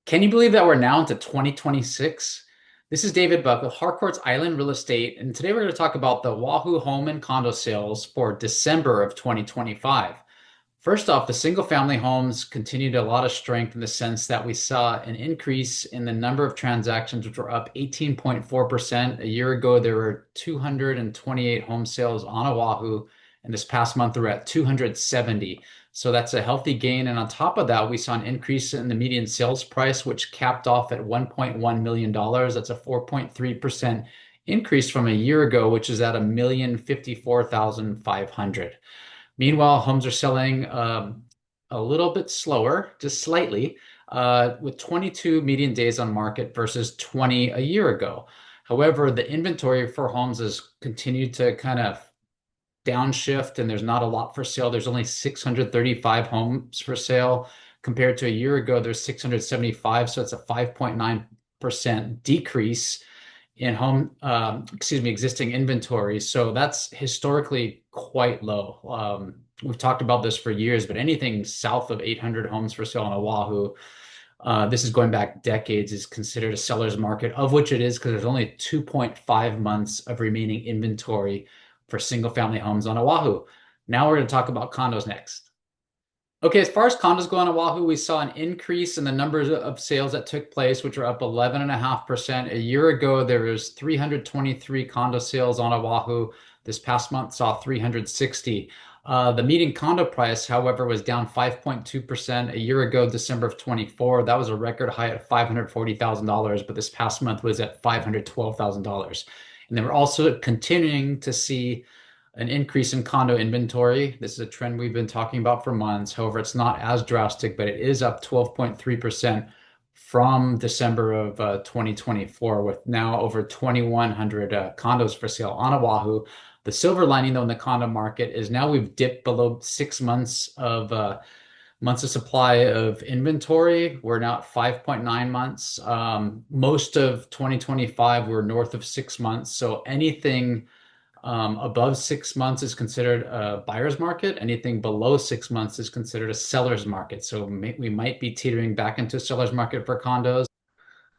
Can you believe that we're now into 2026? This is David Buck with Harcourts Island Real Estate, and today we're going to talk about the Oahu home and condo sales for December of 2025. First off, the single family homes continued a lot of strength in the sense that we saw an increase in the number of transactions, which were up 18.4%. A year ago, there were 228 home sales on Oahu, and this past month, we're at 270. So that's a healthy gain. And on top of that, we saw an increase in the median sales price, which capped off at $1.1 million. That's a 4.3% increase from a year ago, which is at $1,054,500. Meanwhile, homes are selling a little bit slower, just slightly, with 22 median days on market versus 20 a year ago. However, the inventory for homes has continued to kind of downshift, and there's not a lot for sale. There's only 635 homes for sale compared to a year ago. There's 675, so it's a 5.9% decrease in existing inventory. So that's historically quite low. We've talked about this for years, but anything south of 800 homes for sale on Oahu, this is going back decades, is considered a seller's market, of which it is because there's only 2.5 months of remaining inventory for single family homes on Oahu. Now we're going to talk about condos next. Okay, as far as condos go on Oahu, we saw an increase in the numbers of sales that took place, which are up 11.5%. A year ago, there was 323 condo sales on Oahu. This past month saw 360. The median condo price, however, was down 5.2%. A year ago, December of 24, that was a record high at $540,000, but this past month was at $512,000. And then we're also continuing to see an increase in condo inventory. This is a trend we've been talking about for months. However, it's not as drastic, but it is up 12.3% from December of 2024, with now over 2,100 condos for sale on Oahu. The silver lining, though, in the condo market is now we've dipped below 6 months of supply of inventory. We're now at 5.9 months. Most of 2025, we're north of 6 months. So anything above 6 months is considered a buyer's market. Anything below 6 months is considered a seller's market. So we might be teetering back into a seller's market for condos.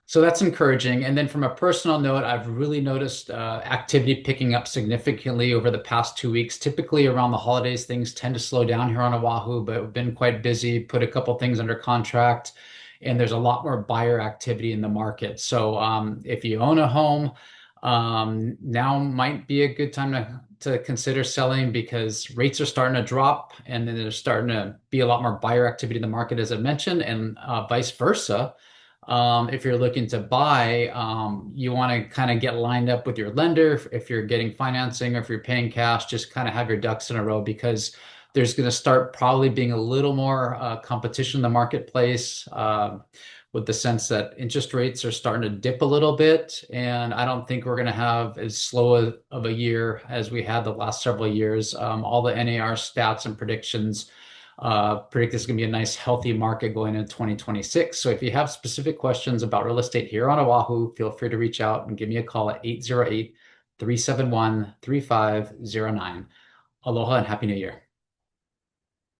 So that's encouraging. And then from a personal note, I've really noticed activity picking up significantly over the past 2 weeks. Typically around the holidays, things tend to slow down here on Oahu, but we've been quite busy, put a couple things under contract, and there's a lot more buyer activity in the market. So if you own a home, now might be a good time to consider selling because rates are starting to drop, and then there's starting to be a lot more buyer activity in the market, as I mentioned, and vice versa. If you're looking to buy, you want to kind of get lined up with your lender. If you're getting financing or if you're paying cash, just kind of have your ducks in a row because there's going to start probably being a little more competition in the marketplace, with the sense that interest rates are starting to dip a little bit. And I don't think we're going to have as slow of a year as we had the last several years. All the NAR stats and predictions predict this is going to be a nice, healthy market going into 2026. So if you have specific questions about real estate here on Oahu, feel free to reach out and give me a call at 808-371-3509. Aloha and Happy New Year.